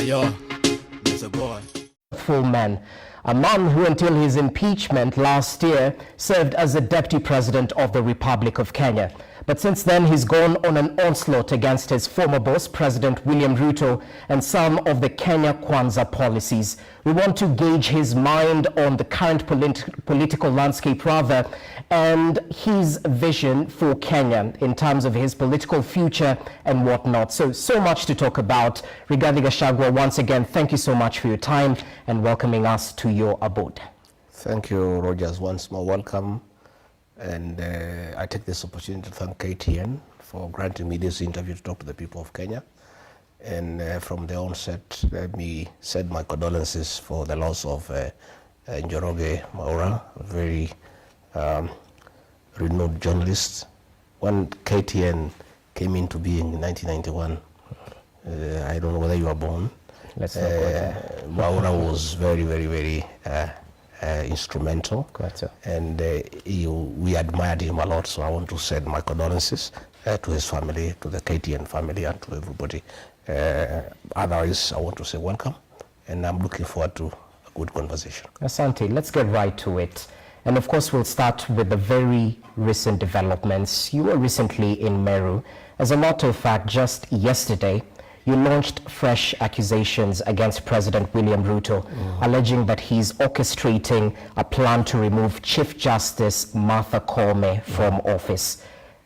Yo, there's a boy. Full man, a man who until his impeachment last year served as the Deputy President of the Republic of Kenya. But since then, he's gone on an onslaught against his former boss, President William Ruto, and some of the Kenya Kwanza policies. We want to gauge his mind on the current political landscape, and his vision for Kenya in terms of his political future and whatnot. So much to talk about. Regarding Gachagua, once again, thank you so much for your time and welcoming us to your abode. Thank you, Rogers. Once more, welcome. And I take this opportunity to thank KTN for granting me this interview to talk to the people of Kenya. And from the onset, let me send my condolences for the loss of Njoroge Maura, a very renowned journalist. When KTN came into being in 1991, I don't know whether you were born. Let's not go there. Maura was very, very, very instrumental, and we admired him a lot. So I want to send my condolences to his family, to the KTN family, and to everybody. Otherwise, I want to say welcome, and I'm looking forward to a good conversation. Asante, let's get right to it. And of course, we'll start with the very recent developments. You were recently in Meru. As a matter of fact, just yesterday, you launched fresh accusations against President William Ruto, alleging that he's orchestrating a plan to remove Chief Justice Martha Koome from office.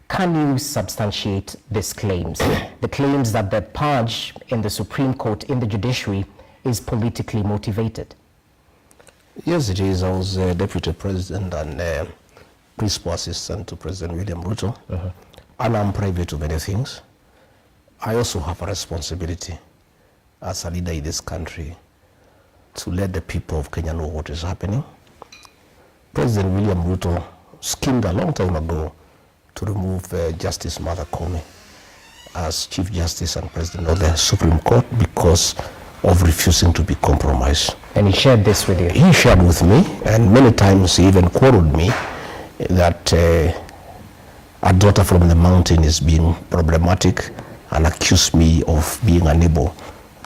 Can you substantiate these claims? The claims that the purge in the Supreme Court, in the judiciary, is politically motivated? Yes, it is. I was Deputy President and Principal Assistant to President William Ruto, and I'm privy to many things. I also have a responsibility as a leader in this country to let the people of Kenya know what is happening. President William Ruto schemed a long time ago to remove Justice Martha Koome as Chief Justice and President of the Supreme Court because of refusing to be compromised. And he shared this with you? He shared with me, and many times he even quoted me that a daughter from the mountain is being problematic, and accused me of being unable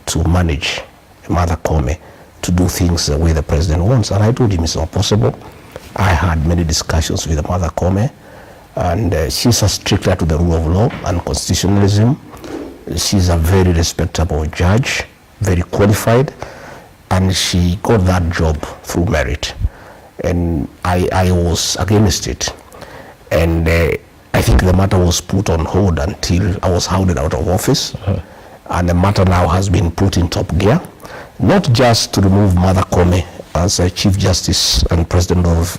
to manage Martha Koome to do things the way the president wants. And I told him it's not possible. I had many discussions with Martha Koome, and she's a stricter to the rule of law and constitutionalism. She's a very respectable judge, very qualified, and she got that job through merit. And I was against it. And I think the matter was put on hold until I was hounded out of office. And the matter now has been put in top gear, not just to remove Martha Koome as a Chief Justice and President of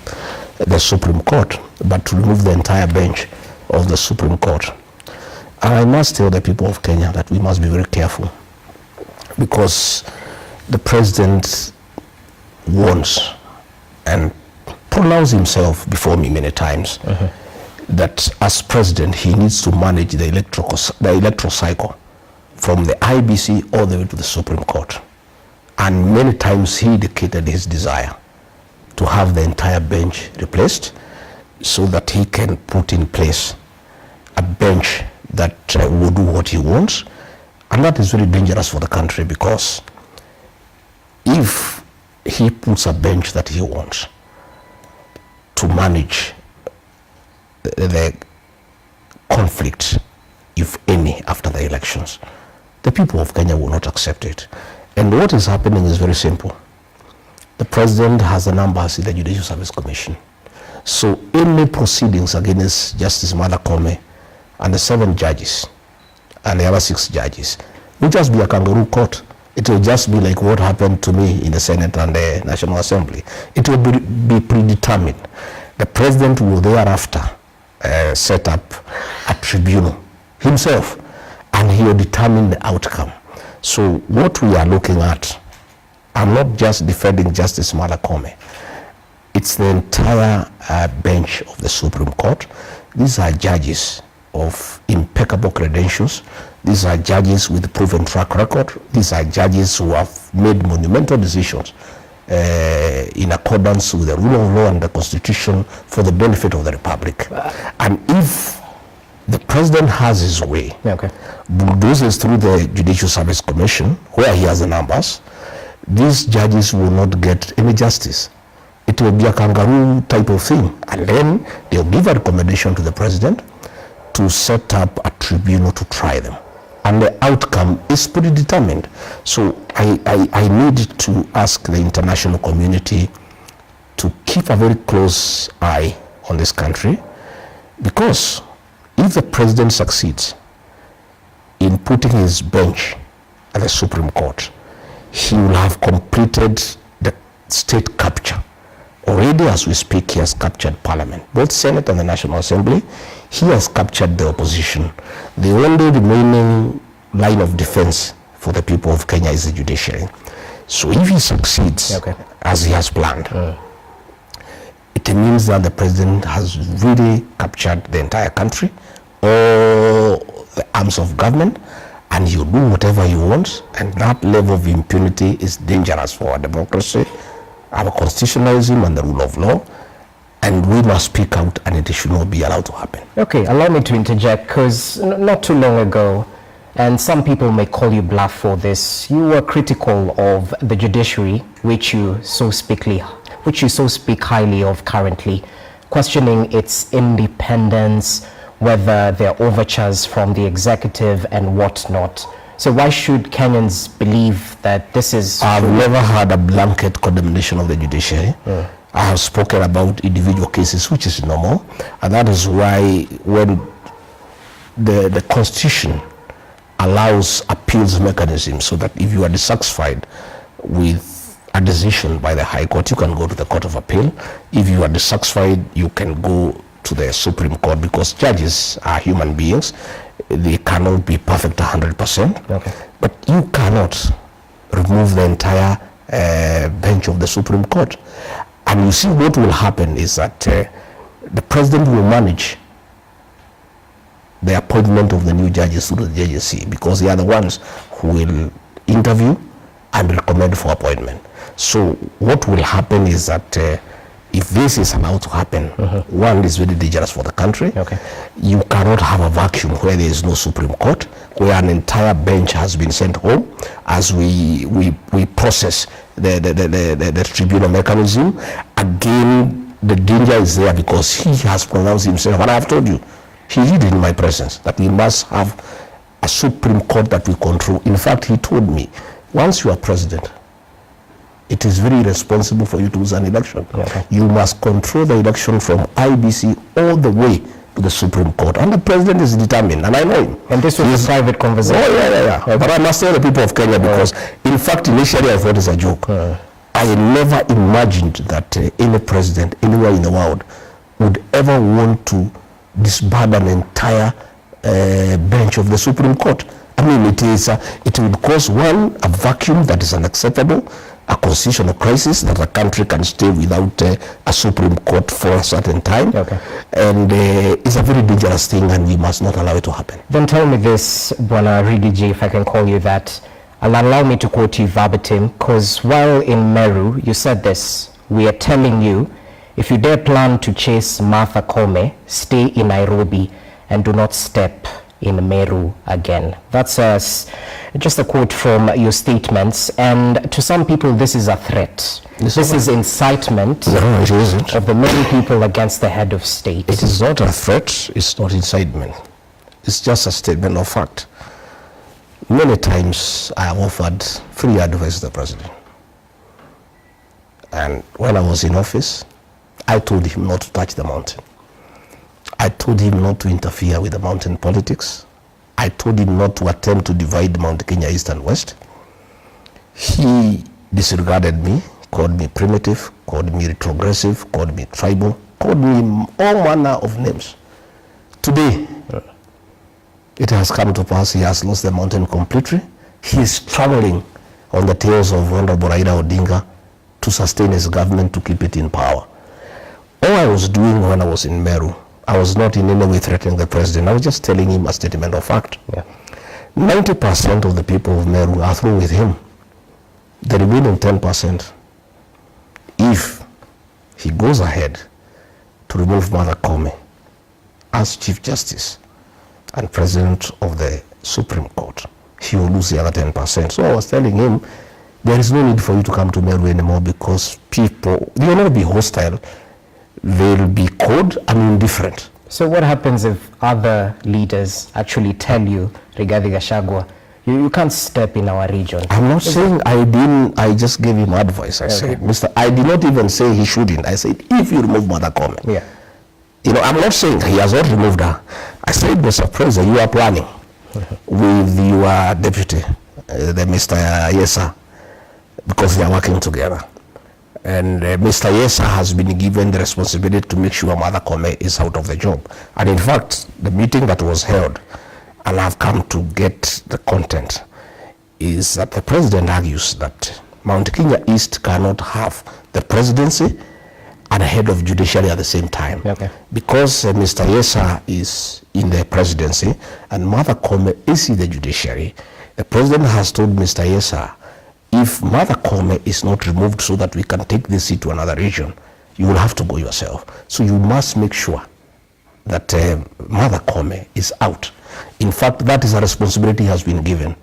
the Supreme Court, but to remove the entire bench of the Supreme Court. And I must tell the people of Kenya that we must be very careful, because the president wants and pronounced himself before me many times that as president he needs to manage the electoral cycle from the IBC all the way to the Supreme Court. And many times he indicated his desire to have the entire bench replaced so that he can put in place a bench that will do what he wants. And that is very dangerous for the country, because if he puts a bench that he wants to manage the conflict, if any, after the elections, the people of Kenya will not accept it. And what is happening is very simple. The president has the numbers in the Judicial Service Commission. So any proceedings against Justice Martha Koome and the 7 judges and the other 6 judges will just be a kangaroo court. It will just be like what happened to me in the Senate and the National Assembly. It will be predetermined. The president will thereafter set up a tribunal himself, and he will determine the outcome. So what we are looking at, I'm not just defending Justice Martha Koome. It's the entire bench of the Supreme Court. These are judges of impeccable credentials. These are judges with proven track record. These are judges who have made monumental decisions in accordance with the rule of law and the Constitution for the benefit of the Republic. And if The president has his way. Okay. Bulldozes through the Judicial Service Commission, where he has the numbers. These judges will not get any justice. It will be a kangaroo type of thing. And then they'll give a recommendation to the president to set up a tribunal to try them. And the outcome is predetermined. So I need to ask the international community to keep a very close eye on this country, because if the president succeeds in putting his bench at the Supreme Court, he will have completed the state capture. Already as we speak, he has captured Parliament, both Senate and the National Assembly. He has captured the opposition. The only remaining line of defense for the people of Kenya is the judiciary. So if he succeeds, as he has planned, it means that the president has really captured the entire country, all the arms of government, and he'll do whatever he wants. And that level of impunity is dangerous for our democracy, our constitutionalism, and the rule of law. And we must speak out, and it should not be allowed to happen. Okay, allow me to interject, because not too long ago, and some people may call you bluff for this, you were critical of the judiciary, which you so speak highly of currently, questioning its independence, whether there are overtures from the executive and whatnot. So why should Kenyans believe that this is I've never had a blanket condemnation of the judiciary. I have spoken about individual cases, which is normal, and that is why when the Constitution allows appeals mechanism, so that if you are dissatisfied with a decision by the High Court, you can go to the Court of Appeal. If you are dissatisfied, you can go to the Supreme Court, because judges are human beings. They cannot be perfect 100%. Okay. But you cannot remove the entire bench of the Supreme Court. And you see what will happen is that the president will manage the appointment of the new judges through the JJC, because they are the ones who will interview and recommend for appointment. So what will happen is that if this is allowed to happen, one, is very dangerous for the country. Okay. You cannot have a vacuum where there is no Supreme Court, where an entire bench has been sent home as we process the tribunal mechanism. Again, the danger is there, because he has pronounced himself, and I have told you, he did it in my presence, that we must have a Supreme Court that we control. In fact, he told me, once you are president, it is very irresponsible for you to lose an election. Okay. You must control the election from IBC all the way to the Supreme Court. And the president is determined, and I know him. And this was a private conversation. Oh, yeah. Okay. But I must tell the people of Kenya, because in fact, initially I thought it's a joke. I never imagined that any president anywhere in the world would ever want to disband an entire bench of the Supreme Court. I mean, it would cause, one, a vacuum that is unacceptable, a constitutional crisis that a country can stay without a Supreme Court for a certain time. Okay. And it's a very dangerous thing, and we must not allow it to happen. Then tell me this, Bwana Rigiji, if I can call you that. Allow me to quote you verbatim, because while in Meru, you said this: "We are telling you, if you dare plan to chase Martha Koome, stay in Nairobi and do not step in Meru again." That's just a quote from your statements, and to some people this is a threat. This is incitement No, it isn't. of the many people against the head of state. It is not a threat, it's not incitement. It's just a statement of fact. Many times I have offered free advice to the president. And when I was in office, I told him not to touch the mountain. I told him not to interfere with the mountain politics. I told him not to attempt to divide Mount Kenya East and West. He disregarded me, called me primitive, called me retrogressive, called me tribal, called me all manner of names. Today, it has come to pass, he has lost the mountain completely. He is traveling on the tails of Honorable Raila Odinga to sustain his government, to keep it in power. All I was doing when I was in Meru, I was not in any way threatening the president. I was just telling him a statement of fact. 90% of the people of Meru are through with him. The remaining 10%, if he goes ahead to remove Martha Koome as Chief Justice, and president of the Supreme Court, he will lose the other 10%. So I was telling him, there is no need for you to come to Meru anymore because people, they will not be hostile, they'll be cold and indifferent. So what happens if other leaders actually tell you, regarding Gachagua, you can't step in our region? I'm not saying I didn't, I just gave him advice. I said, I did not even say he shouldn't. I said, if you remove Mother Kome. Yeah. You know, I'm not saying he has not removed her. I said, Mr. President, you are planning with your deputy, the Mr. Yesa, because they are working together. And Mr. Yesa has been given the responsibility to make sure Mother Kome is out of the job. And in fact, the meeting that was held, and I've come to get the content, is that the president argues that Mount Kenya East cannot have the presidency and a head of judiciary at the same time. Okay. Because Mr. Yesa is in the presidency and Mother Kome is in the judiciary, the president has told Mr. Yesa, if Mother Kome is not removed so that we can take this seat to another region, you will have to go yourself. So you must make sure that Mother Kome is out. In fact, that is a responsibility has been given.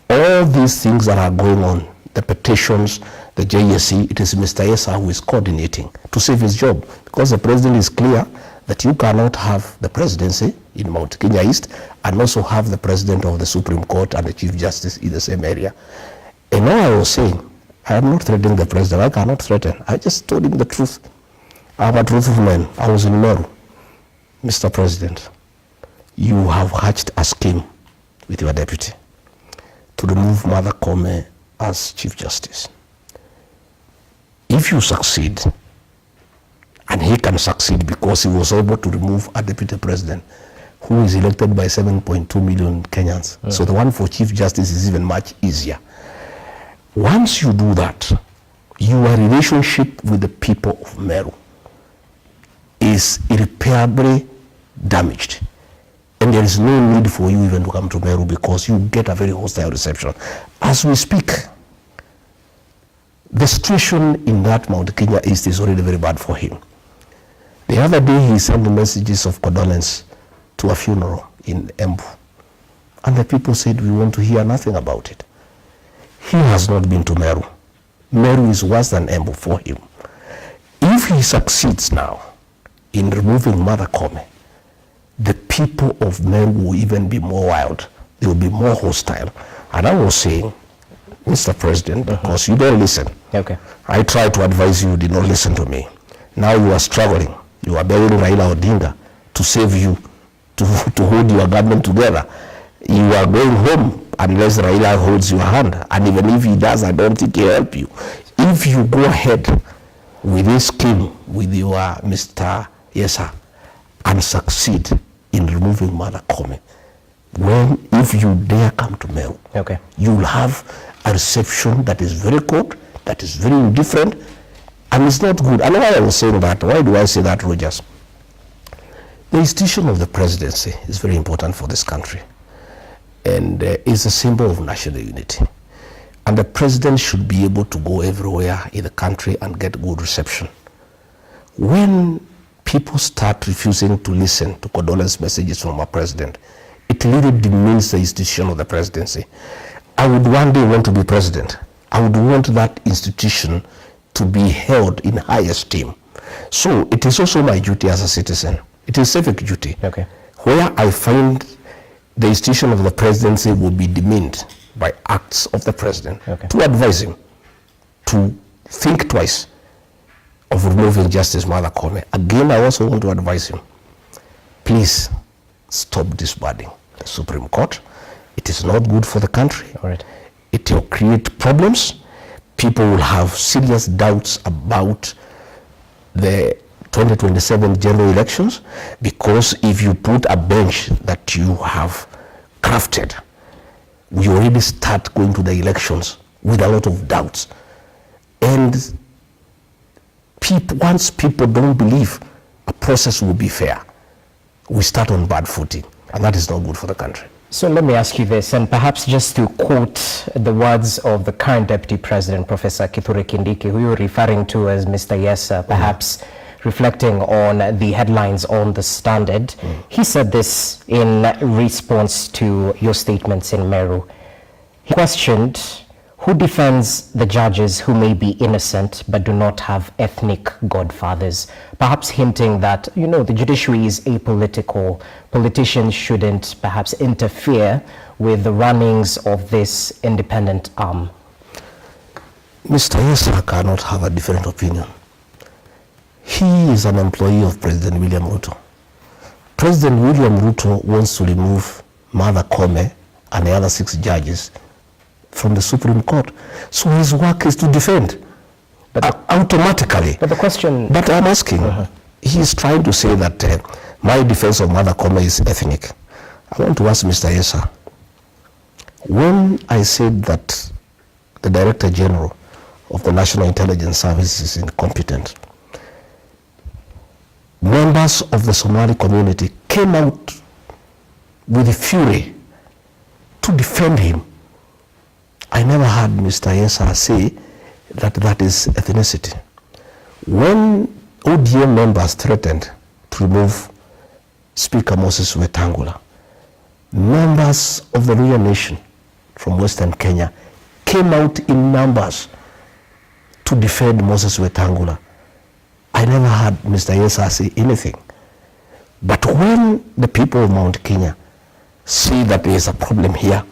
All these things that are going on, the petitions, the JSC, it is Mr. Yesa who is coordinating to save his job, because the president is clear that you cannot have the presidency in Mount Kenya East and also have the president of the Supreme Court and the Chief Justice in the same area. And all I was saying, I am not threatening the president. I cannot threaten. I just told him the truth. I'm a truthful man. I was in Meru. Mr. President, you have hatched a scheme with your deputy to remove Mother Kome as Chief Justice. If you succeed, and he can succeed because he was able to remove a deputy president who is elected by 7.2 million Kenyans. So the one for Chief Justice is even much easier. Once you do that, your relationship with the people of Meru is irreparably damaged. And there is no need for you even to come to Meru because you get a very hostile reception. As we speak, the situation in that Mount Kenya East is already very bad for him. The other day he sent messages of condolence to a funeral in Embu. And the people said, we want to hear nothing about it. He has not been to Meru. Meru is worse than Embu for him. If he succeeds now in removing Mother Kome, the people of Meru will even be more wild. They will be more hostile. And I was saying, Mr. President, because you don't listen. Okay. I tried to advise you, you did not listen to me. Now you are struggling. You are begging Raila Odinga to save you, to hold your government together. You are going home unless Raila holds your hand. And even if he does, I don't think he'll help you. If you go ahead with this scheme with your Mr. Yesa and succeed in removing Mother Kome, if you dare come to Meru, you will have a reception that is very cold, that is very indifferent, and it's not good. And why I was saying that, why do I say that, Rogers? The institution of the presidency is very important for this country, and is a symbol of national unity. And the president should be able to go everywhere in the country and get good reception. When people start refusing to listen to condolence messages from our president, it really demeans the institution of the presidency. I would one day want to be president. I would want that institution to be held in high esteem. So it is also my duty as a citizen. It is civic duty. Where I find the institution of the presidency will be demeaned by acts of the president, to advise him to think twice of removing Justice Mother Kome. Again, I also want to advise him, please stop disbanding the Supreme Court. It is not good for the country. It will create problems. People will have serious doubts about the 2027 general elections, because if you put a bench that you have crafted, we already start going to the elections with a lot of doubts. And once people don't believe a process will be fair, we start on bad footing, and that is not good for the country. So let me ask you this, and perhaps just to quote the words of the current Deputy President, Professor Kithure Kindiki, who you're referring to as Mr. Yesa, perhaps reflecting on the headlines on the Standard. He said this in response to your statements in Meru. He questioned who defends the judges who may be innocent but do not have ethnic godfathers, perhaps hinting that, the judiciary is apolitical. Politicians shouldn't perhaps interfere with the runnings of this independent arm. Mr. Yesa cannot have a different opinion. He is an employee of President William Ruto. President William Ruto wants to remove Martha Koome and the other 6 judges from the Supreme Court. So his work is to defend, but automatically. But the question... But I'm asking, he's trying to say that my defense of Martha Koome is ethnic. I want to ask Mr. Yesa, when I said that the Director General of the National Intelligence Service is incompetent, members of the Somali community came out with fury to defend him. I never heard Mr. Yesa say that that is ethnicity. When ODM members threatened to remove Speaker Moses Wetangula, members of the Luhya Nation from Western Kenya came out in numbers to defend Moses Wetangula. I never heard Mr. Yesa say anything. But when the people of Mount Kenya see that there is a problem here,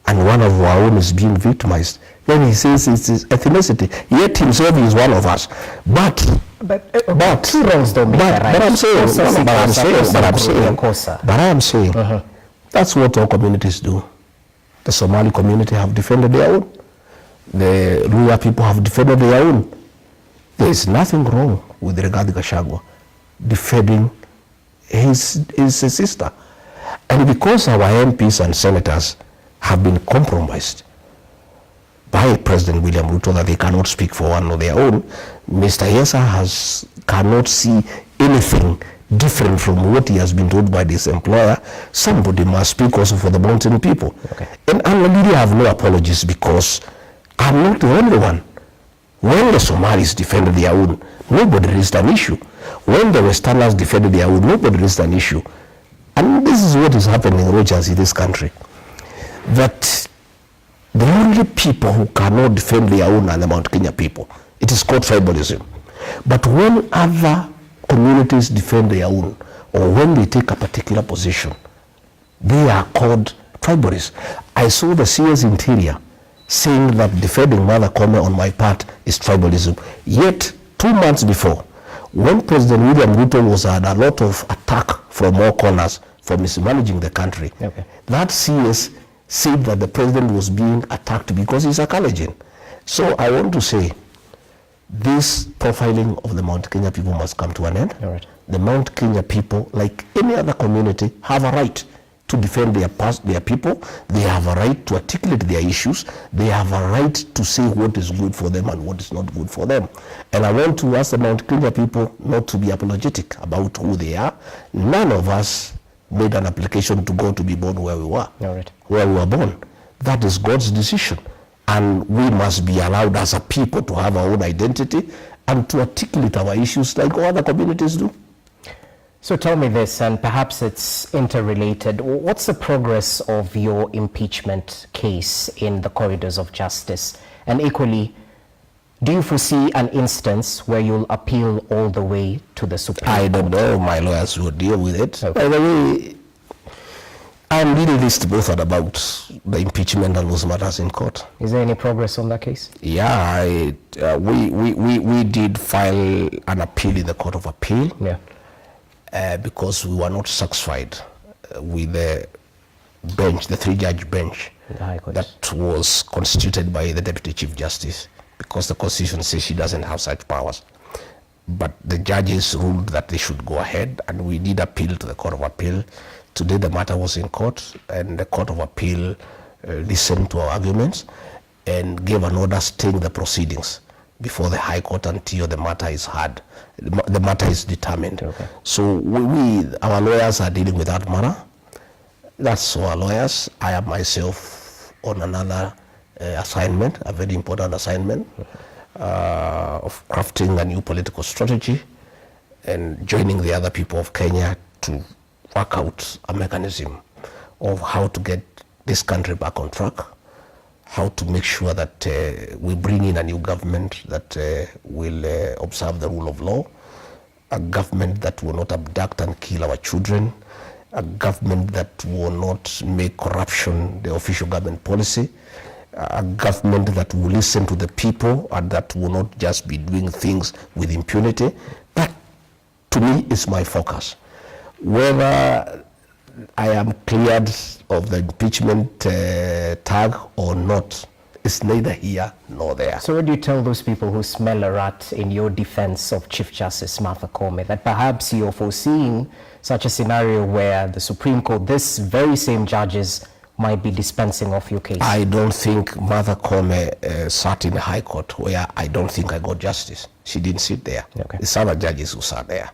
and one of our own is being victimized, then he says it's his ethnicity. Yet himself is one of us. But two wrongs don't make a right. But I am saying, that's what all communities do. The Somali community have defended their own. The Luhya people have defended their own. There is nothing wrong with regard to Gachagua defending his sister. And because our MPs and senators have been compromised by President William Ruto that they cannot speak for one or their own, Mr. Yesa cannot see anything different from what he has been told by this employer. Somebody must speak also for the mountain people. Okay. And I really have no apologies, because I'm not the only one. When the Somalis defended their own, nobody raised an issue. When the Westerners defended their own, nobody raised an issue. And this is what is happening, Rogers, in this country. That the only people who cannot defend their own are the Mount Kenya people. It is called tribalism. But when other communities defend their own, or when they take a particular position, they are called tribalists. I saw the CS Interior saying that defending Martha Koome on my part is tribalism. Yet, 2 months before, when President William Ruto was under a lot of attack from all corners for mismanaging the country, that CS said that the president was being attacked because he's a Kalenjin. So I want to say, this profiling of the Mount Kenya people must come to an end. Right. The Mount Kenya people, like any other community, have a right to defend their people. They have a right to articulate their issues. They have a right to say what is good for them and what is not good for them. And I want to ask the Mount Kenya people not to be apologetic about who they are. None of us made an application to go to be born where we were, where we were born. That is God's decision. And we must be allowed as a people to have our own identity and to articulate our issues like all other communities do. So tell me this, and perhaps it's interrelated. What's the progress of your impeachment case in the corridors of justice? And equally, do you foresee an instance where you'll appeal all the way to the Supreme Court? I don't know. My lawyers will deal with it. Okay. By the way, I'm reading this both about the impeachment and those matters in court. Is there any progress on that case? Yeah, we did file an appeal in the Court of Appeal. Yeah. Because we were not satisfied with the bench, the 3-judge bench that was constituted by the Deputy Chief Justice, because the Constitution says she doesn't have such powers. But the judges ruled that they should go ahead, and we did appeal to the Court of Appeal. Today the matter was in court, and the Court of Appeal listened to our arguments and gave an order staying the proceedings before the High Court until the matter is heard, the matter is determined. Okay. So our lawyers are dealing with that matter. That's our lawyers. I am myself on another assignment, a very important assignment of crafting a new political strategy and joining the other people of Kenya to work out a mechanism of how to get this country back on track, how to make sure that we bring in a new government that will observe the rule of law, a government that will not abduct and kill our children, a government that will not make corruption the official government policy, a government that will listen to the people and that will not just be doing things with impunity. That, to me, is my focus. Whether I am cleared of the impeachment tag or not, it's neither here nor there. So what do you tell those people who smell a rat in your defense of Chief Justice Martha Koome, that perhaps you're foreseeing such a scenario where the Supreme Court, this very same judges, might be dispensing of your case? I don't think Martha Koome sat in the High Court where I don't think I got justice. She didn't sit there. Okay. It's other judges who sat there.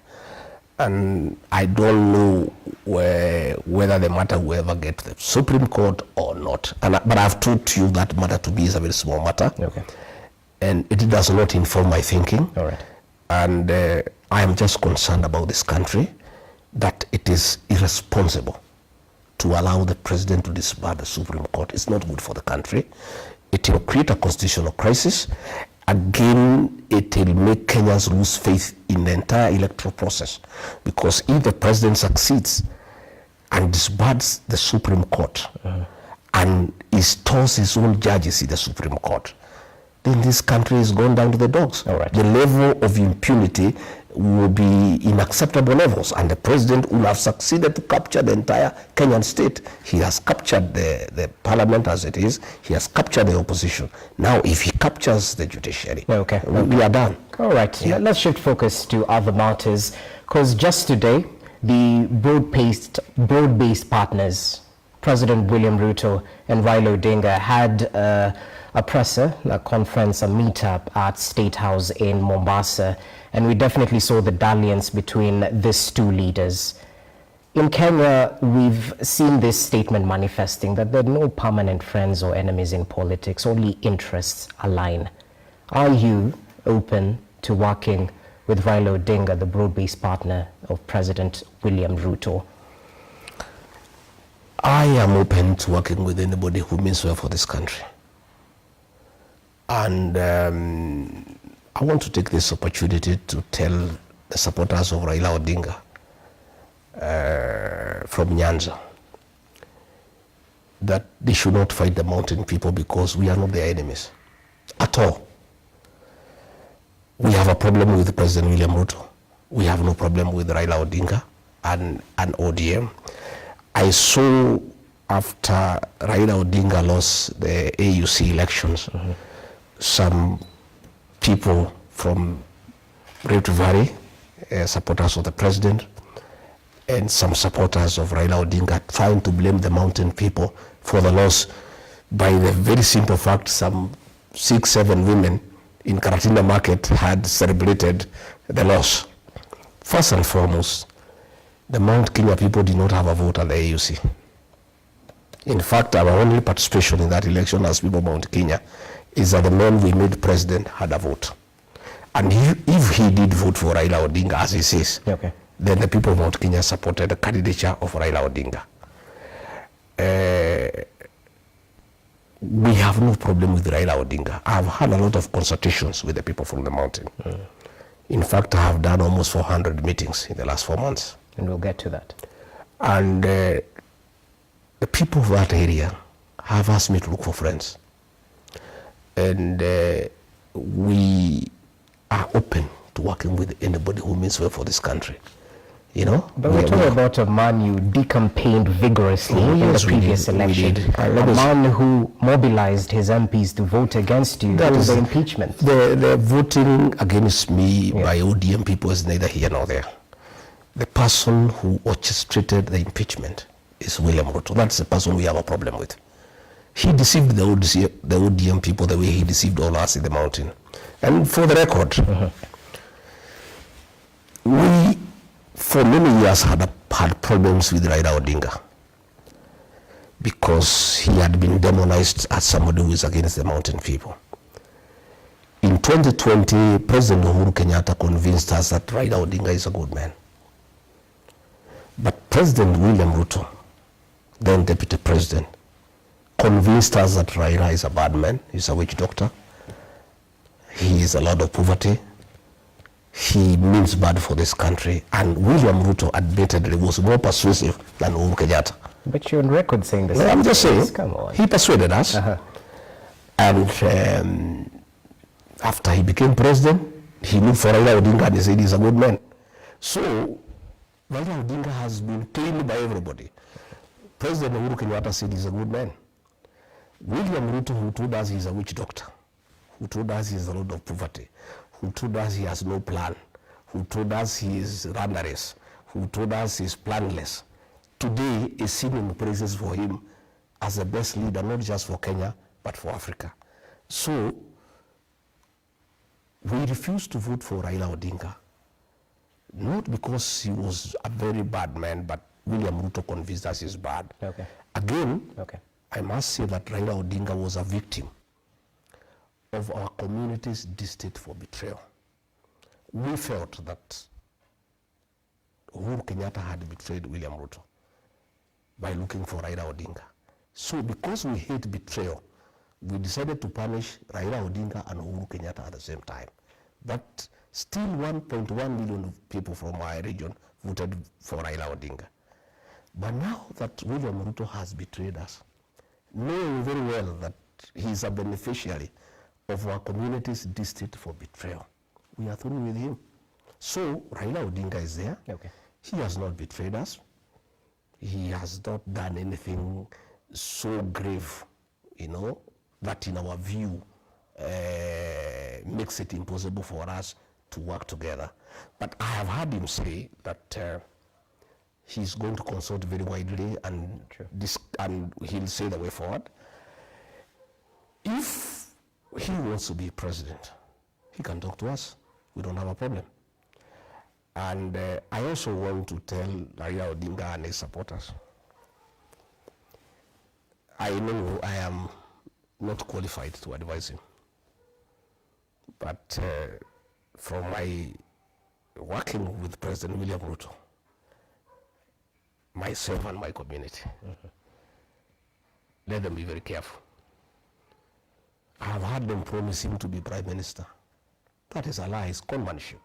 And I don't know whether the matter will ever get to the Supreme Court or not. But I've told you that matter to me is a very small matter. Okay. And it does not inform my thinking. All right. And I am just concerned about this country, that it is irresponsible to allow the president to disbar the Supreme Court. It's not good for the country. It will create a constitutional crisis. Again, it will make Kenyans lose faith in the entire electoral process, because if the president succeeds and disbards the Supreme Court and installs his own judges in the Supreme Court, then this country is going down to the dogs. All right. The level of impunity will be in acceptable levels, and the president will have succeeded to capture the entire Kenyan state. He has captured the parliament as it is. He has captured the opposition. Now, if he captures the judiciary, okay, we are done. All right, yeah. Let's shift focus to other matters, because just today, the broad-based partners, President William Ruto and Raila Odinga, had a presser, a conference, a meetup at State House in Mombasa. And we definitely saw the dalliance between these two leaders. In Kenya, we've seen this statement manifesting that there are no permanent friends or enemies in politics, only interests align. Are you open to working with Raila Odinga, the broad-based partner of President William Ruto? I am open to working with anybody who means well for this country. And I want to take this opportunity to tell the supporters of Raila Odinga from Nyanza that they should not fight the mountain people, because we are not their enemies at all. We have a problem with President William Ruto. We have no problem with Raila Odinga and ODM. I saw after Raila Odinga lost the AUC elections, some people from Rift Valley, supporters of the president, and some supporters of Raila Odinga trying to blame the mountain people for the loss by the very simple fact some 6-7 women in Karatina Market had celebrated the loss. First and foremost, the Mount Kenya people did not have a vote at the AUC. In fact, our only participation in that election as people of Mount Kenya is that the man we made president had a vote. And if he did vote for Raila Odinga, as he says, okay, then the people of Mount Kenya supported the candidature of Raila Odinga. We have no problem with Raila Odinga. I've had a lot of consultations with the people from the mountain. In fact, I have done almost 400 meetings in the last 4 months. And we'll get to that. And the people of that area have asked me to look for friends. And we are open to working with anybody who means well for this country. You know? But we're talking about a man you decampaigned vigorously in the previous election. A man who mobilized his MPs to vote against you during the impeachment. The voting against me by ODM people is neither here nor there. The person who orchestrated the impeachment is William Ruto. That's the person we have a problem with. He deceived the ODM people the way he deceived all us in the mountain. And for the record, we, for many years, had problems with Raila Odinga because he had been demonized as somebody who is against the mountain people. In 2020, President Uhuru Kenyatta convinced us that Raila Odinga is a good man. But President William Ruto, then Deputy President, convinced us that Raila is a bad man, he's a witch doctor, he is a lot of poverty, he means bad for this country, and William Ruto admittedly was more persuasive than Uhuru Kenyatta. But you're on record saying this. I'm just saying, come on. He persuaded us, and after he became president, he looked for Raila Odinga and he said he's a good man. So, Raila Odinga has been claimed by everybody. President Uhuru Kenyatta said he's a good man. William Ruto, who told us he's a witch doctor, who told us he has a lot of poverty, who told us he has no plan, who told us he is runnerless, who told us he's planless, today is singing praises for him as the best leader, not just for Kenya, but for Africa. So, we refused to vote for Raila Odinga, not because he was a very bad man, but William Ruto convinced us he's bad. Okay. Again, I must say that Raila Odinga was a victim of our community's distaste for betrayal. We felt that Uhuru Kenyatta had betrayed William Ruto by looking for Raila Odinga. So because we hate betrayal, we decided to punish Raila Odinga and Uhuru Kenyatta at the same time. But still 1.1 million people from our region voted for Raila Odinga. But now that William Ruto has betrayed us, knowing very well that he is a beneficiary of our community's distaste for betrayal, we are through with him. So Raila Odinga is there. Okay. He has not betrayed us. He has not done anything so grave, that in our view makes it impossible for us to work together. But I have heard him say that he's going to consult very widely and he'll say the way forward. If he wants to be president, he can talk to us. We don't have a problem. And I also want to tell Raila Odinga and his supporters, I know I am not qualified to advise him, but from my working with President William Ruto, myself and my community, let them be very careful. I have heard them promise him to be Prime Minister. That is a lie, it's conmanship.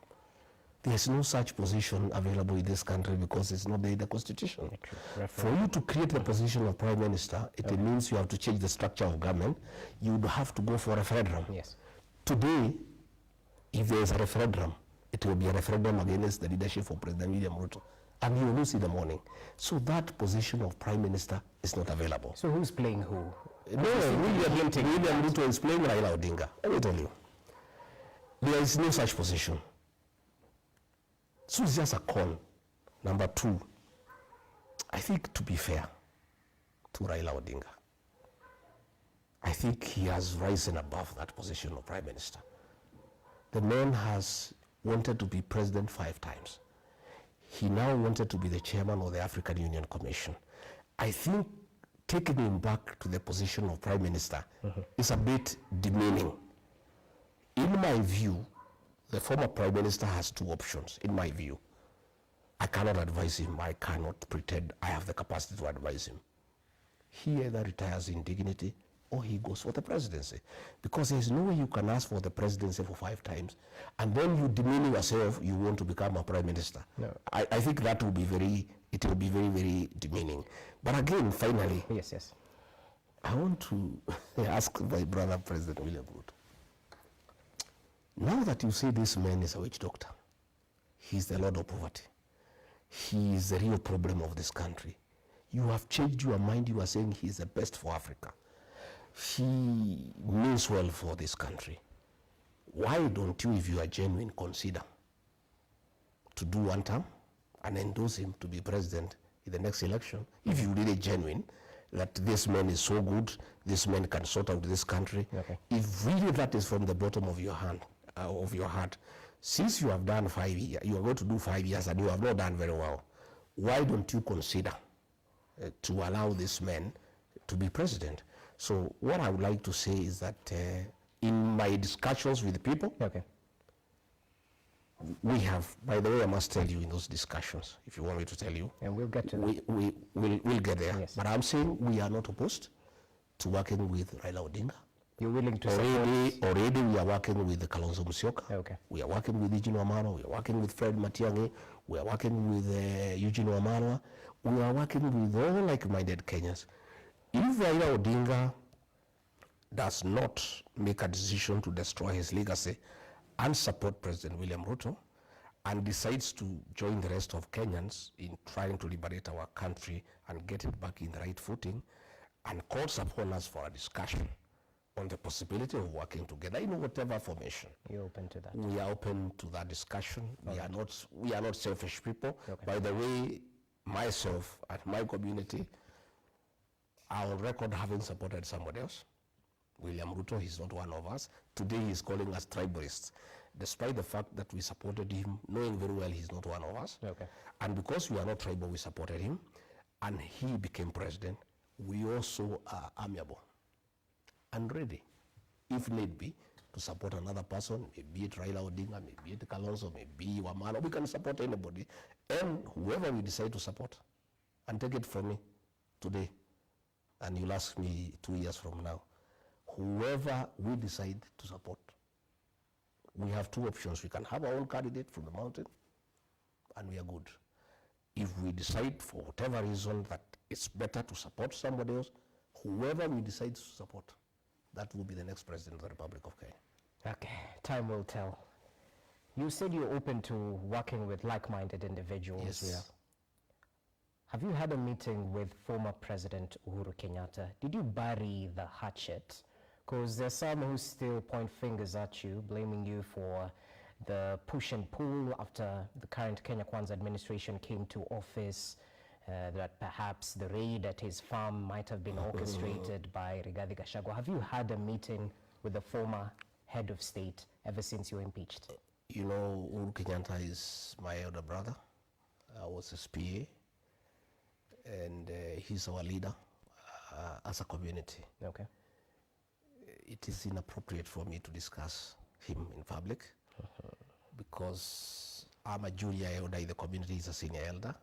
There is no such position available in this country because it's not there in the Constitution. For you to create the position of Prime Minister, it means you have to change the structure of government. You would have to go for a referendum. Yes. Today, if there is a referendum, it will be a referendum against the leadership of President William Ruto. And you will lose in the morning. So that position of Prime Minister is not available. So who's playing who? No, William Ruto is playing Raila Odinga. Let me tell you. There is no such position. So it's just a con. Number two, I think to be fair to Raila Odinga, I think he has risen above that position of Prime Minister. The man has wanted to be president 5 times. He now wanted to be the chairman of the African Union Commission. I think taking him back to the position of Prime Minister is a bit demeaning. In my view, the former Prime Minister has 2 options, in my view. I cannot advise him. I cannot pretend I have the capacity to advise him. He either retires in dignity or he goes for the presidency. Because there's no way you can ask for the presidency for 5 times and then you demean yourself, you want to become a Prime Minister. No. I think that will be very, very demeaning. But again, finally, yes. I want to ask my brother, President William Ruto. Now that you say this man is a witch doctor, he's the Lord of poverty, he is the real problem of this country, you have changed your mind, you are saying he is the best for Africa, he means well for this country. Why don't you, if you are genuine, consider to do 1 term and endorse him to be president in the next election? If you really genuine that this man is so good, this man can sort out this country, if really that is from the bottom of your hand, of your heart, since you have done 5 years, you are going to do 5 years and you have not done very well, why don't you consider to allow this man to be president? So what I would like to say is that in my discussions with the people, Okay. we have, by the way, I must tell you in those discussions, if you want me to tell you. And we'll get to that. We'll get there. Yes. But I'm saying we are not opposed to working with Raila Odinga. You're willing to support? Already we are working with Kalonzo Musyoka. Okay. We are working with Eugene Wamalwa. We are working with Fred Matiang'i. We are working with Eugene Wamalwa. We are working with all like-minded Kenyans. If Raila Odinga does not make a decision to destroy his legacy and support President William Ruto, and decides to join the rest of Kenyans in trying to liberate our country and get it back in the right footing, and calls upon us for a discussion on the possibility of working together in whatever formation. You're open to that? We are open to that discussion. Okay. We are not selfish people. Okay. By the way, myself and my community are on record having supported somebody else. William Ruto, he's not one of us. Today he's calling us tribalists, despite the fact that we supported him, knowing very well he's not one of us. Okay. And because we are not tribal, we supported him, and he became president. We also are amiable and ready, if need be, to support another person, maybe it Raila Odinga, maybe it Kalonzo, maybe Wamalwa. We can support anybody, and whoever we decide to support. And take it from me today, and you'll ask me 2 years from now. Whoever we decide to support, we have two options. We can have our own candidate from the mountain, and we are good. If we decide for whatever reason that it's better to support somebody else, whoever we decide to support, that will be the next president of the Republic of Kenya. Okay, time will tell. You said you're open to working with like-minded individuals. Yes. Yeah. Have you had a meeting with former President Uhuru Kenyatta? Did you bury the hatchet? Because there's some who still point fingers at you, blaming you for the push and pull after the current Kenya Kwanza administration came to office, that perhaps the raid at his farm might have been orchestrated by Gachagua. Have you had a meeting with the former head of state ever since you were impeached? You know, Uhuru Kenyatta is my elder brother. I was his PA, and he's our leader as a community. Okay. It is inappropriate for me to discuss him in public because I'm a junior elder in the community, he's a senior elder,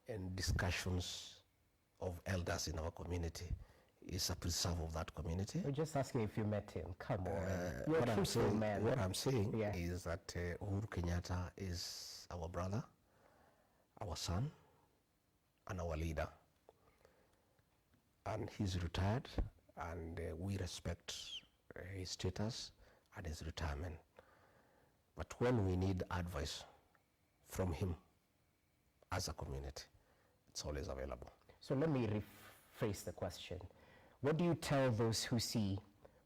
and discussions of elders in our community is a preserve of that community. We're just asking if you met him. Come on. You're a truthful man. What I'm saying Yeah. is that Uhuru Kenyatta is our brother, our son, and our leader. And he's retired, and we respect his status and his retirement. But when we need advice from him as a community, it's always available. So let me rephrase the question. What do you tell those who see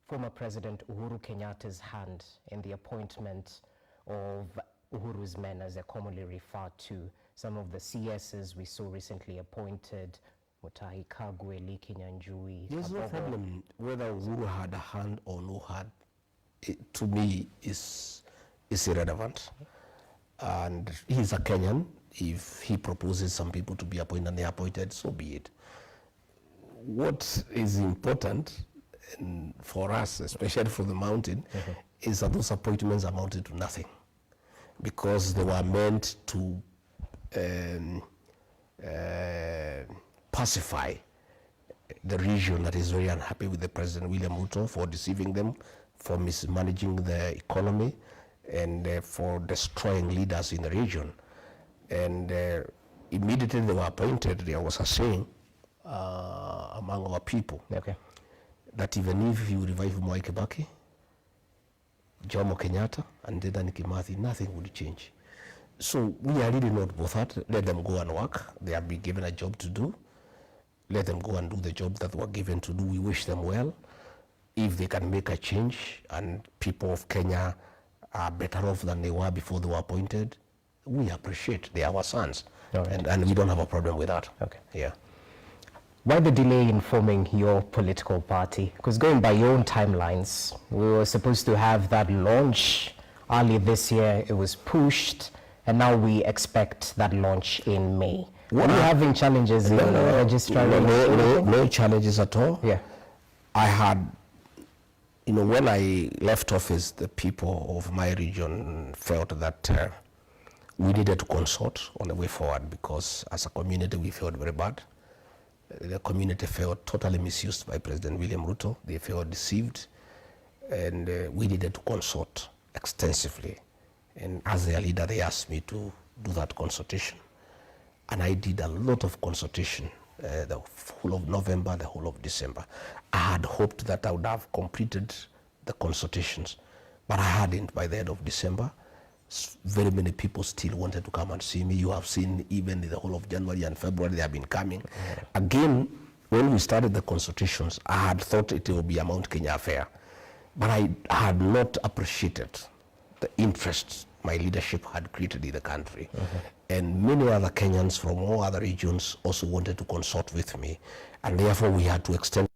former President Uhuru Kenyatta's hand in the appointment of Uhuru's men, as they're commonly referred to? Some of the CSs we saw recently appointed, Mutahi Kagwe, Liki Nyanjui. There's no problem whether Uhuru had a hand or no hand. It, to me, is irrelevant. And he's a Kenyan. If he proposes some people to be appointed and they are appointed, so be it. What is important for us, especially for the mountain, is that those appointments amounted to nothing, because they were meant to pacify the region that is very unhappy with the President William Ruto for deceiving them, for mismanaging the economy, and for destroying leaders in the region. And immediately they were appointed, there was a saying among our people, that even if you revive Mwai Kibaki, Jomo Kenyatta, and Dedan Kimathi, nothing would change. So we are really not bothered. Let them go and work. They have been given a job to do. Let them go and do the job that were given to do. We wish them well. If they can make a change and people of Kenya are better off than they were before they were appointed, we appreciate. They are our sons. Right. And we don't have a problem with that. Okay. Yeah. Why the delay in forming your political party? Because going by your own timelines, we were supposed to have that launch early this year. It was pushed, and now we expect that launch in May. Are you having challenges in registering? No challenges at all. Yeah. I had You know, when I left office, the people of my region felt that we needed to consult on the way forward, because as a community we felt very bad. The community felt totally misused by President William Ruto. They felt deceived, and we needed to consult extensively. And as their leader, they asked me to do that consultation. And I did a lot of consultation, the whole of November, the whole of December. I had hoped that I would have completed the consultations, but I hadn't by the end of December. Very many people still wanted to come and see me. You have seen even in the whole of January and February, they have been coming. Again, when we started the consultations, I had thought it would be a Mount Kenya affair, but I had not appreciated the interest my leadership had created in the country. And many other Kenyans from all other regions also wanted to consult with me, and therefore we had to extend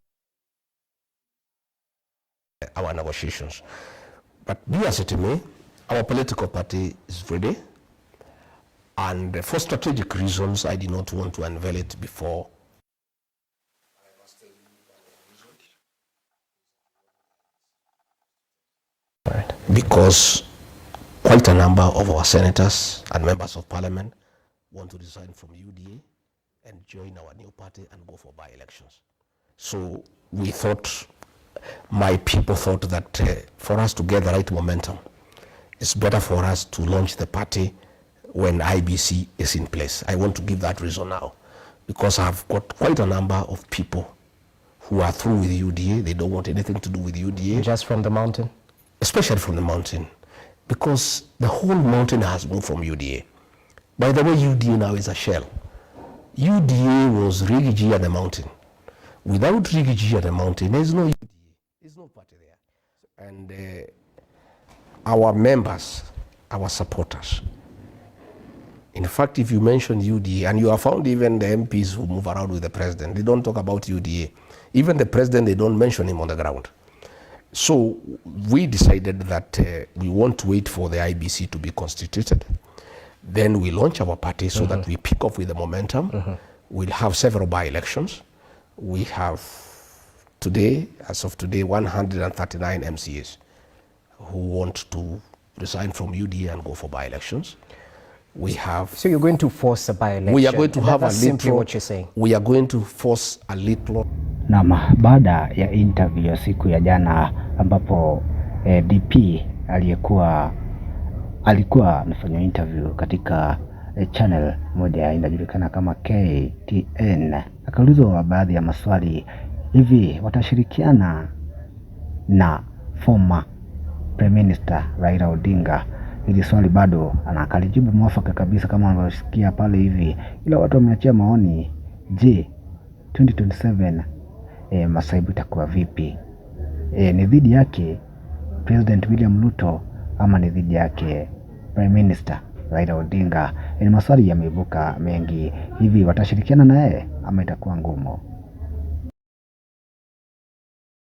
our negotiations. But be as it may, our political party is ready, and for strategic reasons, I did not want to unveil it before. Right. Because quite a number of our senators and members of parliament want to resign from UDA and join our new party and go for by-elections. So we thought, my people thought that for us to get the right momentum, it's better for us to launch the party when IBC is in place. I want to give that reason now, because I've got quite a number of people who are through with UDA. They don't want anything to do with UDA. Just from the mountain? Especially from the mountain, because the whole mountain has moved from UDA. By the way, UDA now is a shell. UDA was Rigiji at the mountain. Without Rigiji at the mountain, there's no UDA. There's no party there. And our members, our supporters, in fact, if you mention UDA, and you have found even the MPs who move around with the president, they don't talk about UDA. Even the president, they don't mention him on the ground. So we decided that we want to wait for the IBC to be constituted. Then we launch our party so that we pick up with the momentum. We'll have several by-elections. We have today, as of today, 139 MCAs who want to resign from UDA and go for by-elections. We have. So you're going to force a by-election? We are going to have a little. Simply what you're saying. We are going to force a little. Na baada ya interview ya siku ya jana ambapo DP alikuwa anafanya interview katika channel moja inajulikana kama KTN, akaulizwa baadhi ya maswali hivi, watashirikiana na former Prime Minister Raila Odinga? Hili swali bado anakalijibu mwafaka kabisa kama unavyosikia pale hivi, ila watu wameachia maoni. Je, 2027 masaibu itakuwa vipi? Ni dhidi yake President William Ruto ama ni dhidi yake Prime Minister Raila Odinga? Ni maswali yameibuka mengi. Hivi watashirikiana na yeye ama itakuwa ngumu?